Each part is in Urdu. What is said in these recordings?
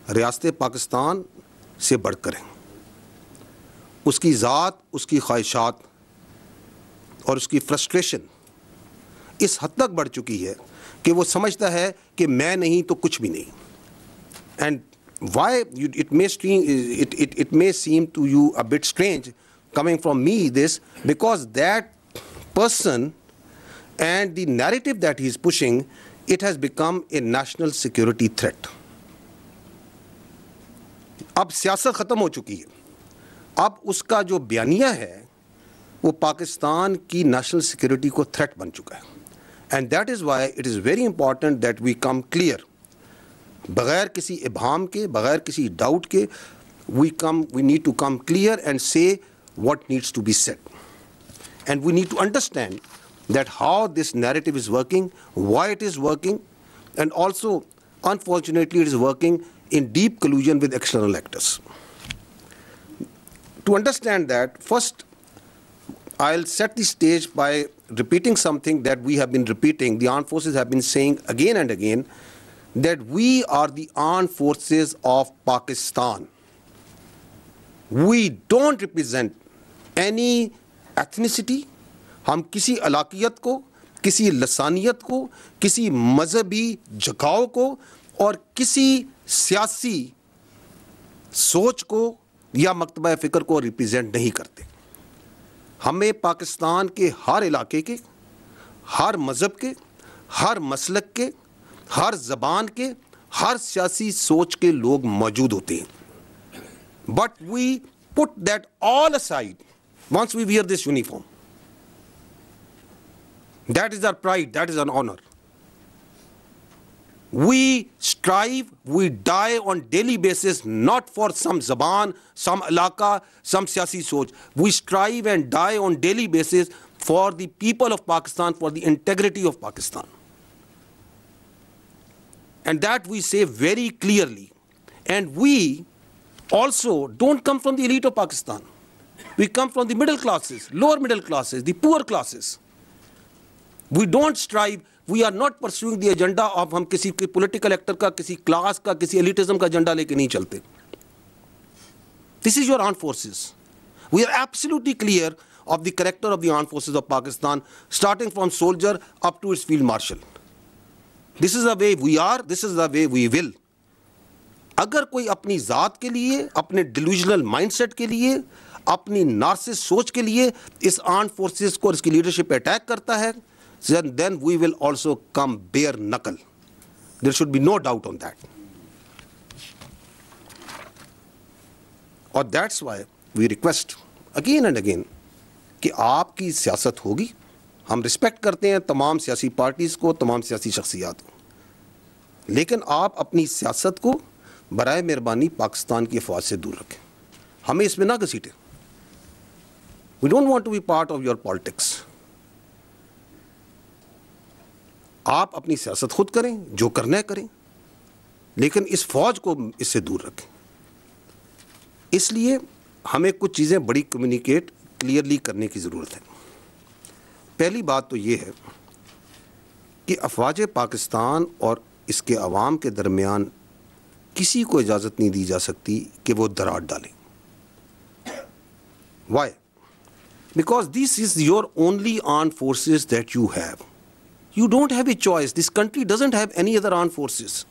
ریاست پاکستان سے بڑھ کر ہیں. اس کی ذات, اس کی خواہشات اور اس کی فرسٹریشن اس حد تک بڑھ چکی ہے کہ وہ سمجھتا ہے کہ میں نہیں تو کچھ بھی نہیں. And why it may seem to you a bit strange coming from me this, because that person and the narrative that he is pushing, it has become a national security threat. اب سیاست ختم ہو چکی ہے. اب اس کا جو بیانیہ ہے وہ پاکستان کی نیشنل سیکورٹی کو تھریٹ بن چکا ہے. And that is why it is very important that we come clear, بغیر کسی ابہام کے, بغیر کسی ڈاؤٹ کے, we need to come clear and say what needs to be said. And we need to understand that how this narrative is working, why it is working, and also, unfortunately, it is working in deep collusion with external actors. To understand that, first, I'll set the stage by repeating something that we have been repeating, the armed forces have been saying again and again, that we are the armed forces of Pakistan. We don't represent any ethnicity. ہم کسی علاقیت کو, کسی لسانیت کو, کسی مذہبی جھکاؤ کو اور کسی سیاسی سوچ کو یا مکتبہ فکر کو ریپرزینٹ نہیں کرتے. ہمیں پاکستان کے ہر علاقے کے, ہر مذہب کے, ہر مسلک کے, ہر زبان کے, ہر سیاسی سوچ کے لوگ موجود ہوتے ہیں. But we put that all aside once we wear this uniform. That is our pride, that is our honor. We strive, we die on daily basis, not for some zaban, some alaka, some siyasi soch. We strive and die on daily basis for the people of Pakistan, for the integrity of Pakistan. And that we say very clearly. And we also don't come from the elite of Pakistan. We come from the middle classes, lower middle classes, the poor classes. We don't strive, we are not pursuing the agenda of ہم کسی political actor کا, کسی class کا, کسی elitism کا agenda لے کے نہیں چلتے. This is your armed forces. We are absolutely clear of the character of the armed forces of Pakistan, starting from soldier up to its field marshal. This is the way we are, this is the way we will. اگر کوئی اپنی ذات کے لیے, اپنے delusional mindset کے لیے, اپنی نارسس سوچ کے لیے اس armed forces کو اور اس کی leadership پہ اٹیک کرتا ہے, then we will also come bare knuckle. There should be no doubt on that. Or that's why we request again and again کہ آپ کی سیاست ہوگی. ہم رسپیکٹ کرتے ہیں تمام سیاسی پارٹیز کو, تمام سیاسی شخصیات کو, لیکن آپ اپنی سیاست کو برائے مہربانی پاکستان کی افواج سے دور رکھیں. ہمیں اس میں نہ گھسیٹیں. We don't want to be part of your politics. آپ اپنی سیاست خود کریں, جو کرنا ہے کریں, لیکن اس فوج کو اس سے دور رکھیں. اس لیے ہمیں کچھ چیزیں بڑی کمیونیکیٹ کلیئرلی کرنے کی ضرورت ہے. پہلی بات تو یہ ہے کہ افواج پاکستان اور اس کے عوام کے درمیان کسی کو اجازت نہیں دی جا سکتی کہ وہ دراڑ ڈالیں. Why? Because this is your only armed forces that you have. You don't have a choice. This country doesn't have any other armed forces.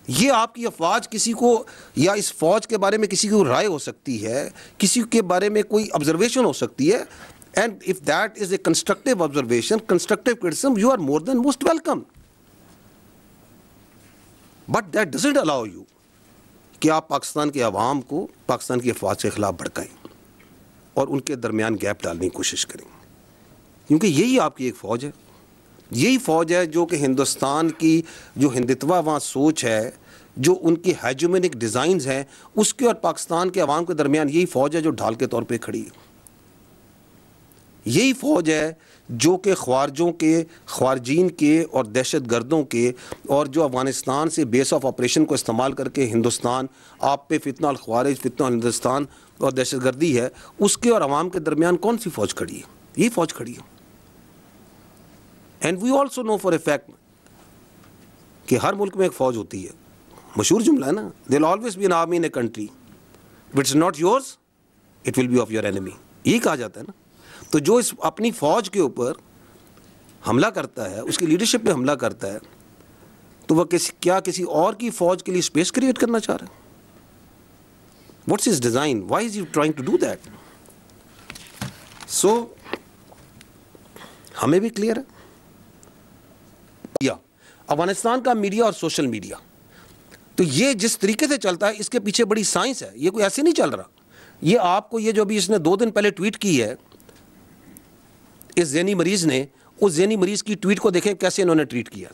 یہ آپ کی افواج کسی کو, یا اس فوج کے بارے میں کسی کو رائے ہو سکتی ہے, کسی کے بارے میں کوئی observation ہو سکتی ہے, and if that is a constructive observation, constructive criticism, you are more than most welcome. But that doesn't allow you کہ آپ پاکستان کے عوام کو پاکستان کی افواج کے خلاف بھڑکائیں اور ان کے درمیان گیپ ڈالنے کی کوشش کریں. کیونکہ یہی آپ کی ایک فوج ہے. یہی فوج ہے جو کہ ہندوستان کی جو ہندتوا وہاں سوچ ہے, جو ان کی ہیجومینک ڈیزائنز ہیں, اس کے اور پاکستان کے عوام کے درمیان یہی فوج ہے جو ڈھال کے طور پہ کھڑی ہے. یہی فوج ہے جو کہ خوارجوں کے, خوارجین کے اور دہشت گردوں کے, اور جو افغانستان سے بیس آف آپریشن کو استعمال کر کے ہندوستان آپ پہ فتنہ الخوارج, فتنہ ہندوستان اور دہشت گردی ہے, اس کے اور عوام کے درمیان کون سی فوج کھڑی ہے؟ یہی فوج کھڑی ہے. And we also know for a fact کہ ہر ملک میں ایک فوج ہوتی ہے, مشہور جملہ ہے نا, there will always be an army in a country. If it's not yours, it will be of your enemy. یہی کہا جاتا ہے نا. تو جو اس اپنی فوج کے اوپر حملہ کرتا ہے, اس کی لیڈرشپ پہ حملہ کرتا ہے, تو وہ کیا کسی اور کی فوج کے لیے اسپیس کریٹ کرنا چاہ رہا ہے؟ What's his design? Why is he trying to do that? So, ہمیں بھی کلیئر ہے. افغانستان کا میڈیا اور سوشل میڈیا, تو یہ جس طریقے سے چلتا ہے اس کے پیچھے بڑی سائنس ہے. یہ کوئی ایسے نہیں چل رہا. یہ آپ کو یہ جو بھی اس نے 2 دن پہلے ٹویٹ کی ہے اس ذہنی مریض نے, اس ذہنی مریض کی ٹویٹ کو دیکھیں کیسے انہوں نے ٹویٹ کیا.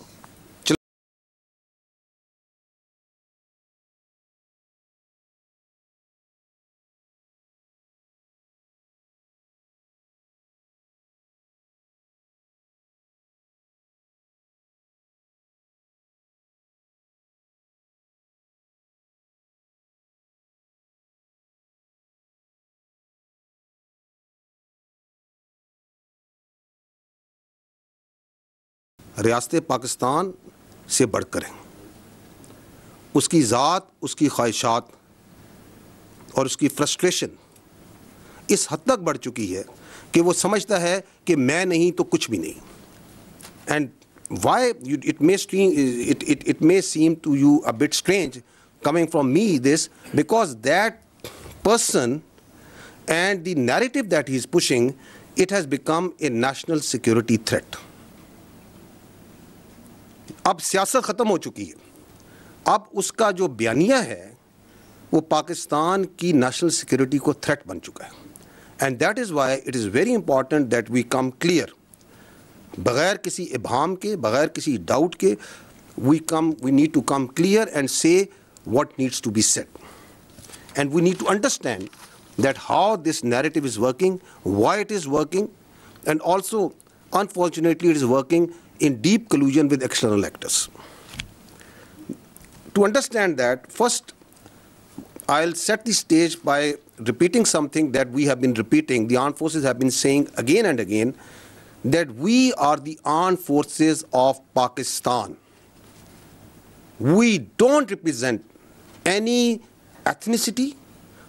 ریاست پاکستان سے بڑھ کر ہیں. اس کی ذات, اس کی خواہشات اور اس کی فرسٹریشن اس حد تک بڑھ چکی ہے کہ وہ سمجھتا ہے کہ میں نہیں تو کچھ بھی نہیں. And why it may seem to you a bit strange coming from me this, because that person and the narrative that he is pushing, it has become a national security threat. اب سیاست ختم ہو چکی ہے. اب اس کا جو بیانیہ ہے وہ پاکستان کی نیشنل سیکورٹی کو تھریٹ بن چکا ہے. And that is why it is very important that we come clear, بغیر کسی ابہام کے, بغیر کسی ڈاؤٹ کے, we need to come clear and say what needs to be said. And we need to understand that how this narrative is working, why it is working, and also, unfortunately, it is working in deep collusion with external actors. To understand that, first, I'll set the stage by repeating something that we have been repeating. The armed forces have been saying again and again that we are the armed forces of Pakistan. We don't represent any ethnicity.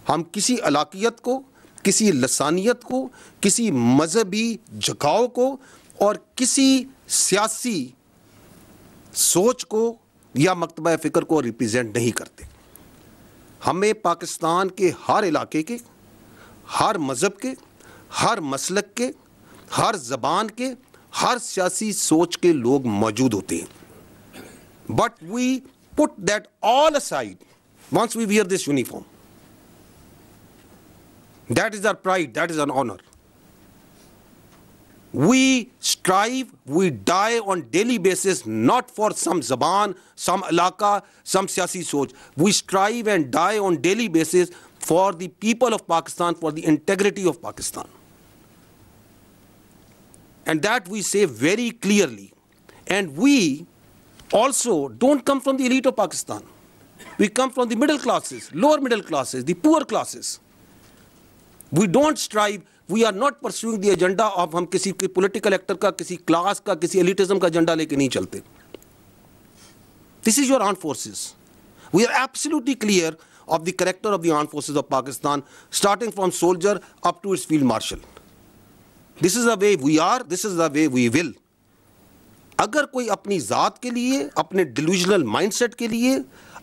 ہم کسی علاقیت کو, کسی لسانیت کو, کسی مذہبی جھکاؤ کو اور کسی سیاسی سوچ کو یا مکتبہ فکر کو ریپرزینٹ نہیں کرتے. ہمیں پاکستان کے ہر علاقے کے, ہر مذہب کے, ہر مسلک کے, ہر زبان کے, ہر سیاسی سوچ کے لوگ موجود ہوتے ہیں. But we put that all aside once we wear this uniform. That is our pride, that is our honor. We strive, we die on daily basis, not for some zaban, some alaka, some siyasi soch. We strive and die on daily basis for the people of Pakistan, for the integrity of Pakistan. And that we say very clearly. And we also don't come from the elite of Pakistan. We come from the middle classes, lower middle classes, the poor classes. We don't strive, we are not pursuing the agenda of ہم کسی political actor کا, کسی class کا, کسی elitism کا agenda لے کے نہیں چلتے. This is your armed forces. We are absolutely clear of the character of the armed forces of Pakistan, starting from soldier up to its field marshal. This is the way we are, this is the way we will. اگر کوئی اپنی ذات کے لیے, اپنے delusional mindset کے لیے,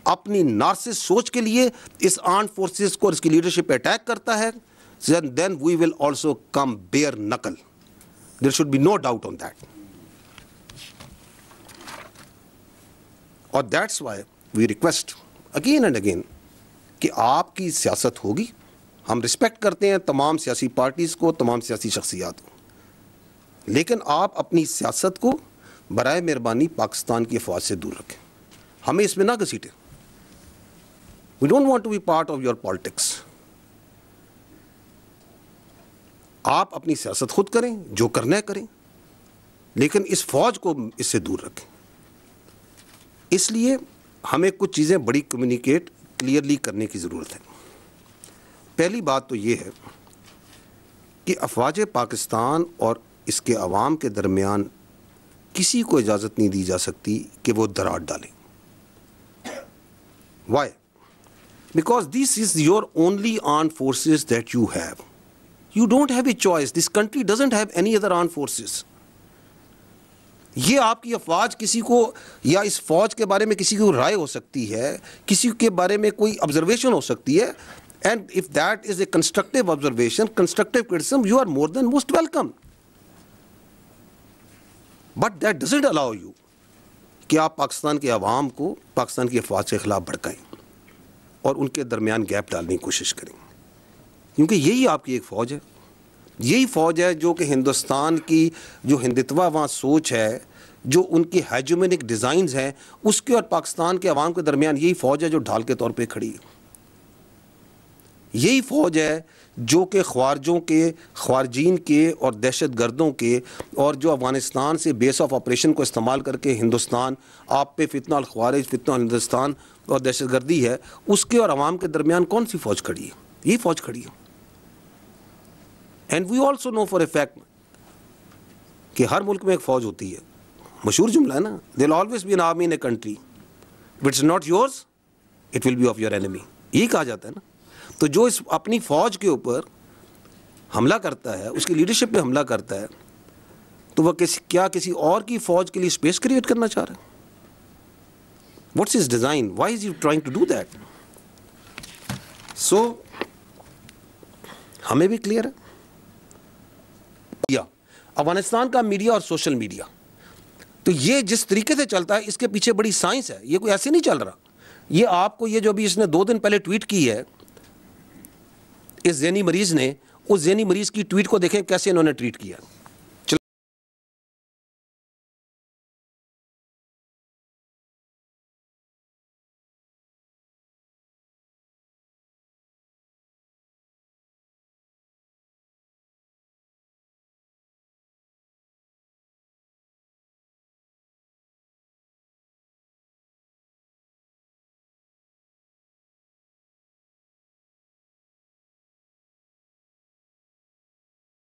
اپنی نارسس سوچ کے لیے اس armed forces کو اور اس کی leadership پہ اٹیک کرتا ہے, then we will also come bare knuckle. There should be no doubt on that. Or that's why we request again and again کہ آپ کی سیاست ہوگی. ہم رسپیکٹ کرتے ہیں تمام سیاسی پارٹیز کو, تمام سیاسی شخصیات کو, لیکن آپ اپنی سیاست کو برائے مہربانی پاکستان کی افواج سے دور رکھیں. ہمیں اس میں نہ گھسیٹیں. We don't want to be part of your politics. آپ اپنی سیاست خود کریں, جو کرنا ہے کریں, لیکن اس فوج کو اس سے دور رکھیں. اس لیے ہمیں کچھ چیزیں بڑی کمیونیکیٹ کلیئرلی کرنے کی ضرورت ہے. پہلی بات تو یہ ہے کہ افواج پاکستان اور اس کے عوام کے درمیان کسی کو اجازت نہیں دی جا سکتی کہ وہ دراڑ ڈالیں. Why? Because this is your only armed forces that you have. You don't have a choice. This country doesn't have any other armed forces. یہ آپ کی افواج کسی کو یا اس فوج کے بارے میں کسی کو رائے ہو سکتی ہے, کسی کے بارے میں کوئی آبزرویشن ہو سکتی ہے, and if that is a constructive observation, constructive criticism, you are more than most welcome. But that doesn't allow you کہ آپ پاکستان کے عوام کو پاکستان کی افواج کے خلاف بھڑکائیں اور ان کے درمیان گیپ ڈالنے کی کوشش کریں, کیونکہ یہی آپ کی ایک فوج ہے. یہی فوج ہے جو کہ ہندوستان کی جو ہندتوا وہاں سوچ ہے, جو ان کی ہیجومینک ڈیزائنز ہیں, اس کے اور پاکستان کے عوام کے درمیان یہی فوج ہے جو ڈھال کے طور پہ کھڑی ہے. یہی فوج ہے جو کہ خوارجوں کے, خوارجین کے اور دہشت گردوں کے, اور جو افغانستان سے بیس آف آپریشن کو استعمال کر کے ہندوستان آپ پہ فتنہ الخوارج, فتنہ ہندوستان اور دہشت گردی ہے, اس کے اور عوام کے درمیان کون سی فوج کھڑی ہے؟ یہی فوج کھڑی ہے. And we also know for a fact کہ ہر ملک میں ایک فوج ہوتی ہے. مشہور جملہ ہے نا, there will always be an army in a country, if it's not yours it will be of your enemy. یہی کہا جاتا ہے نا. تو جو اس اپنی فوج کے اوپر حملہ کرتا ہے, اس کی لیڈرشپ پہ حملہ کرتا ہے, تو وہ کیا کسی اور کی فوج کے لیے اسپیس کریٹ کرنا چاہ رہا ہے؟ What's his design? Why are you trying to do that? So ہمیں بھی کلیئر ہے. افغانستان کا میڈیا اور سوشل میڈیا تو یہ جس طریقے سے چلتا ہے, اس کے پیچھے بڑی سائنس ہے. یہ کوئی ایسے نہیں چل رہا. یہ آپ کو یہ جو ابھی اس نے 2 دن پہلے ٹویٹ کی ہے اس ذہنی مریض نے, اس ذہنی مریض کی ٹویٹ کو دیکھیں کیسے انہوں نے ٹویٹ کیا.